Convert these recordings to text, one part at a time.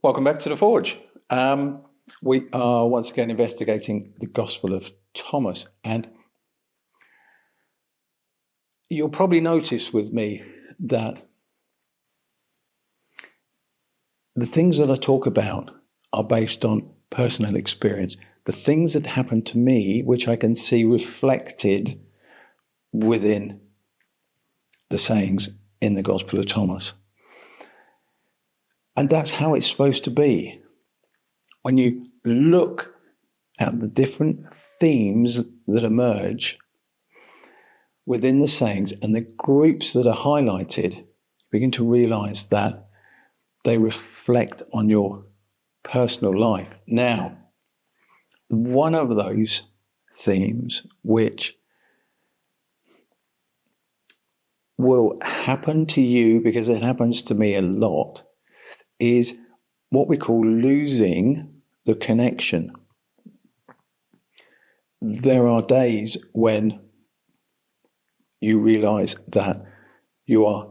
Welcome back to the Forge. We are once again investigating the Gospel of Thomas, and you'll probably notice with me that the things that I talk about are based on personal experience. The things that happen to me, which I can see reflected within the sayings in the Gospel of Thomas. And that's how it's supposed to be. When you look at the different themes that emerge within the sayings and the groups that are highlighted, you begin to realize that they reflect on your personal life. Now, one of those themes which will happen to you, because it happens to me a lot, is what we call losing the connection. There are days when you realize that you are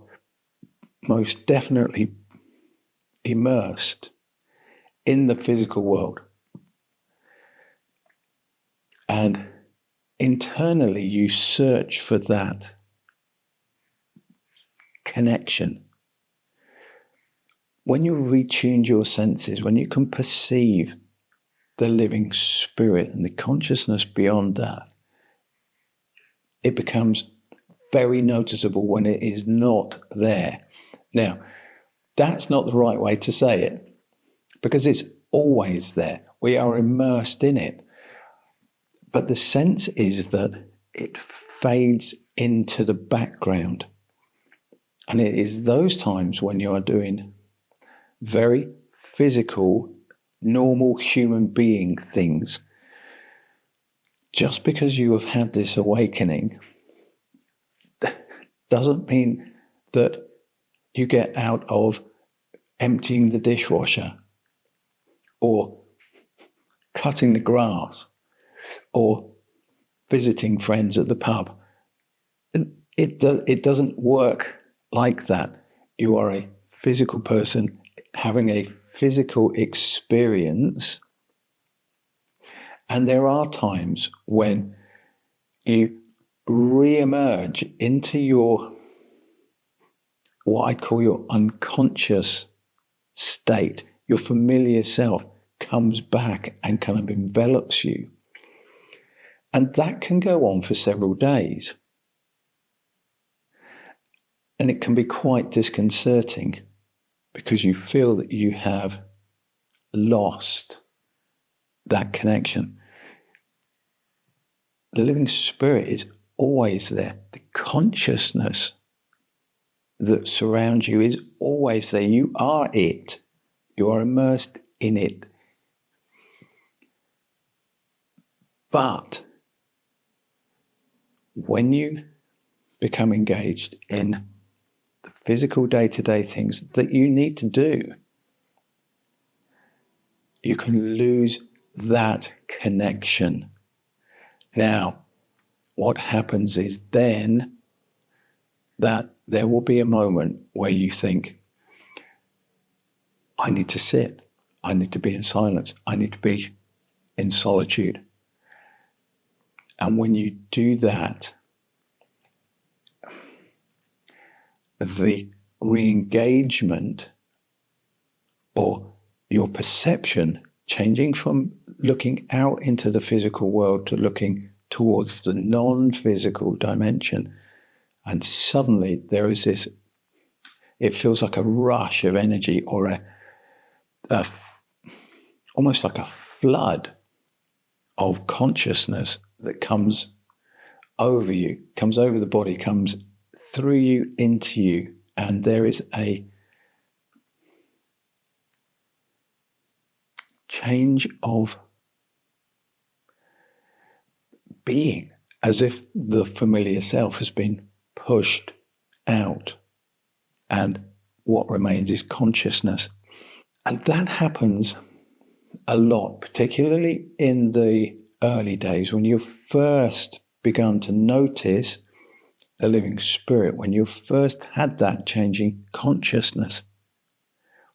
most definitely immersed in the physical world. And internally you search for that connection. When you retune your senses, when you can perceive the living spirit and the consciousness beyond that, it becomes very noticeable when it is not there. Now, that's not the right way to say it, because it's always there. We are immersed in it. But the sense is that it fades into the background. And it is those times when you are doing very physical, normal human being things. Just because you have had this awakening doesn't mean that you get out of emptying the dishwasher or cutting the grass or visiting friends at the pub. It doesn't work like that. You are a physical person having a physical experience, and there are times when you re-emerge into your, what I'd call your unconscious state. Your familiar self comes back and kind of envelops you. And that can go on for several days. And it can be quite disconcerting because you feel that you have lost that connection. The living spirit is always there. The consciousness that surrounds you is always there. You are it. You are immersed in it. But when you become engaged in the physical day-to-day things that you need to do, you can lose that connection. Now, what happens is then that there will be a moment where you think, I need to sit. I need to be in silence. I need to be in solitude. And when you do that, the re-engagement or your perception changing from looking out into the physical world to looking towards the non-physical dimension. And suddenly there is this, it feels like a rush of energy or almost like a flood of consciousness that comes over you, comes over the body, comes through you, into you. And there is a change of being, as if the familiar self has been pushed out and what remains is consciousness. And that happens a lot, particularly in the early days when you've first begun to notice the living spirit, when you first had that changing consciousness,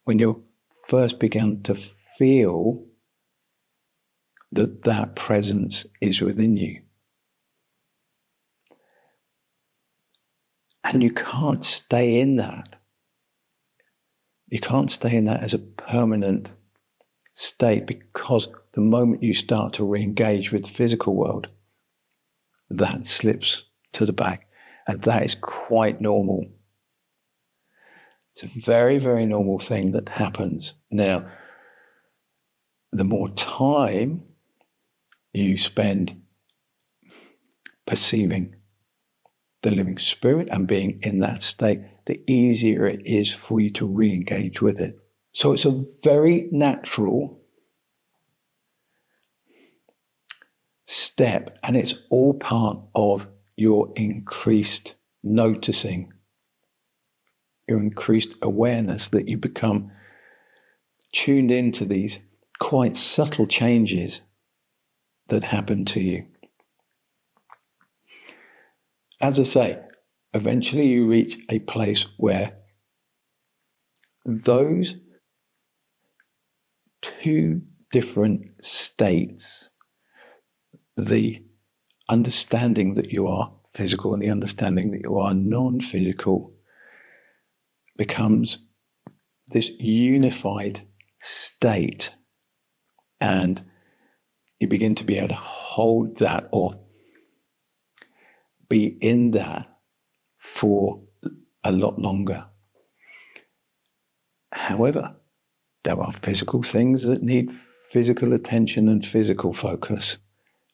when you're first begun to feel that presence is within you. And you can't stay in that. You can't stay in that as a permanent state, because the moment you start to re-engage with the physical world, that slips to the back. And that is quite normal. It's a very, very normal thing that happens. Now, the more time you spend perceiving the living spirit and being in that state, the easier it is for you to re-engage with it. So it's a very natural step, and it's all part of your increased noticing, your increased awareness, that you become tuned into these quite subtle changes that happen to you. As I say, eventually you reach a place where those two different states, the understanding that you are physical and the understanding that you are non-physical, becomes this unified state, and you begin to be able to hold that or be in that for a lot longer. However, there are physical things that need physical attention and physical focus,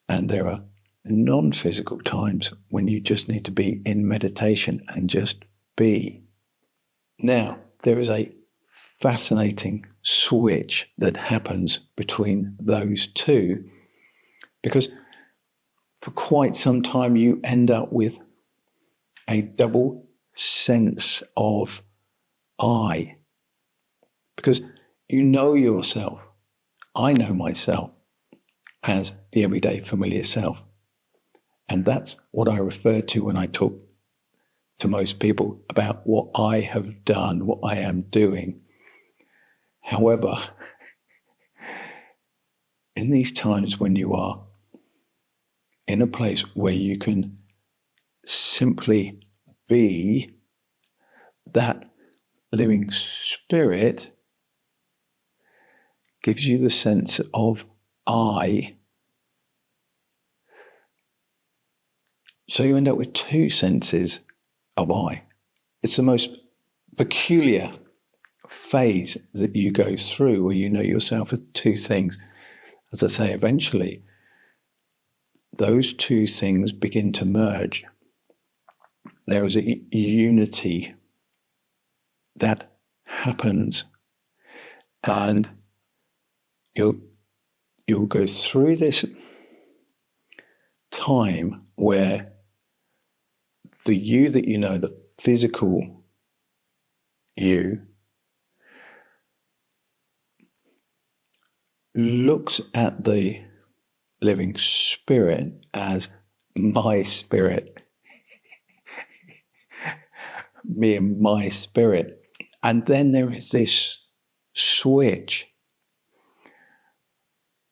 and there are non-physical times when you just need to be in meditation and just be. Now, there is a fascinating switch that happens between those two, because for quite some time you end up with a double sense of I, because you know yourself. I know myself as the everyday familiar self, and that's what I refer to when I talk to most people about what I have done, what I am doing. However, in these times when you are in a place where you can simply be that living spirit, gives you the sense of I. So you end up with two senses of I. It's the most peculiar phase that you go through, where you know yourself as two things. As I say, eventually those two things begin to merge. There is a unity that happens, and you'll go through this time where the you that you know, the physical you, looks at the living spirit as my spirit, me and my spirit. And then there is this switch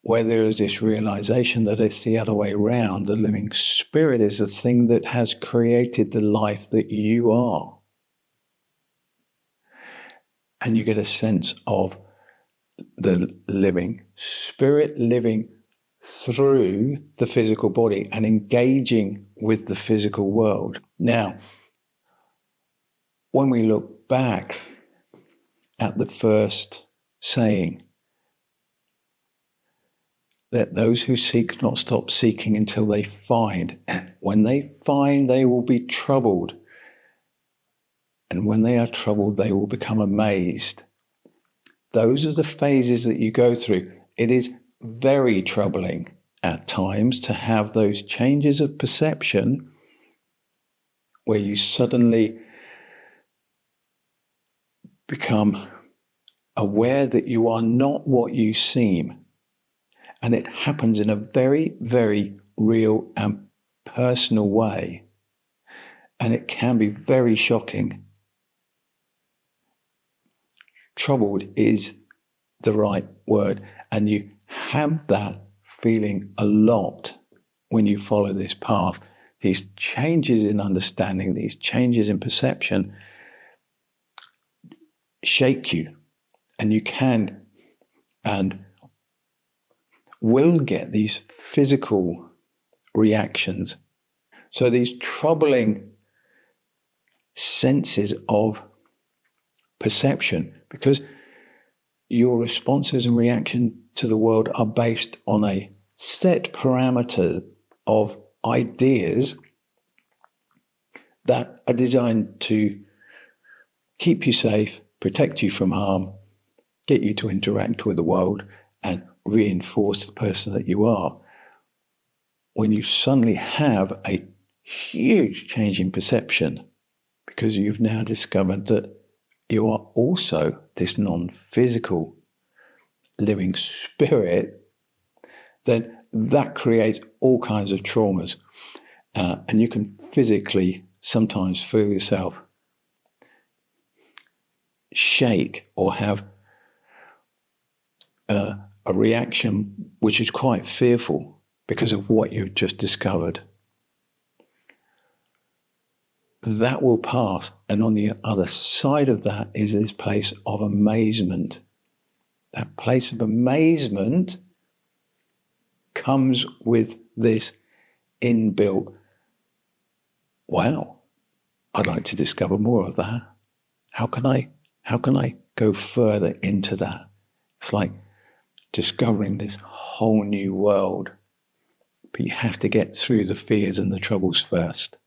where there is this realization that it's the other way around. The living spirit is the thing that has created the life that you are. And you get a sense of the living spirit living through the physical body and engaging with the physical world. Now, when we look back at the first saying, that those who seek not stop seeking until they find. When they find, they will be troubled. And when they are troubled, they will become amazed. Those are the phases that you go through. It is very troubling at times to have those changes of perception where you suddenly become aware that you are not what you seem. And it happens in a very, very real and personal way. And it can be very shocking. Troubled is the right word. And you have that feeling a lot when you follow this path. These changes in understanding, these changes in perception shake you, and you can and will get these physical reactions. So these troubling senses of perception, because your responses and reaction to the world are based on a set parameter of ideas that are designed to keep you safe, protect you from harm, get you to interact with the world, and reinforce the person that you are. When you suddenly have a huge change in perception, because you've now discovered that you are also this non-physical living spirit, then that creates all kinds of traumas. And you can physically sometimes feel yourself shake or have a reaction which is quite fearful because of what you've just discovered. That will pass. And on the other side of that is this place of amazement. That place of amazement comes with this inbuilt, wow, I'd like to discover more of that. How can I go further into that? It's like discovering this whole new world. But you have to get through the fears and the troubles first.